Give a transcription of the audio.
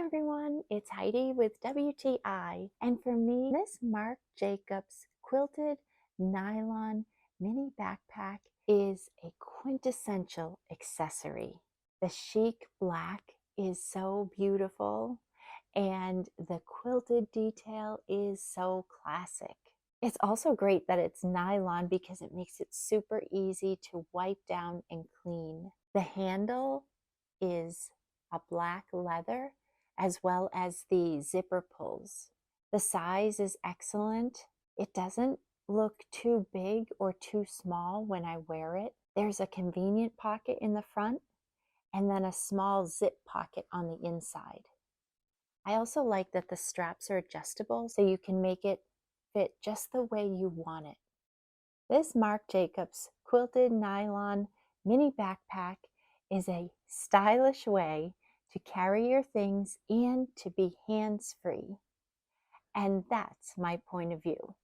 everyone, it's Heidi with WTI, and for me, this Marc Jacobs quilted nylon mini backpack is a quintessential accessory. The chic black is so beautiful, and the quilted detail is so classic. It's also great that it's nylon because it makes it super easy to wipe down and clean. The handle is a black leather as well as the zipper pulls. The size is excellent. It doesn't look too big or too small when I wear it. There's a convenient pocket in the front and then a small zip pocket on the inside. I also like that the straps are adjustable so you can make it fit just the way you want it. This Marc Jacobs quilted nylon mini backpack is a stylish way to carry your things and to be hands-free. And that's my point of view.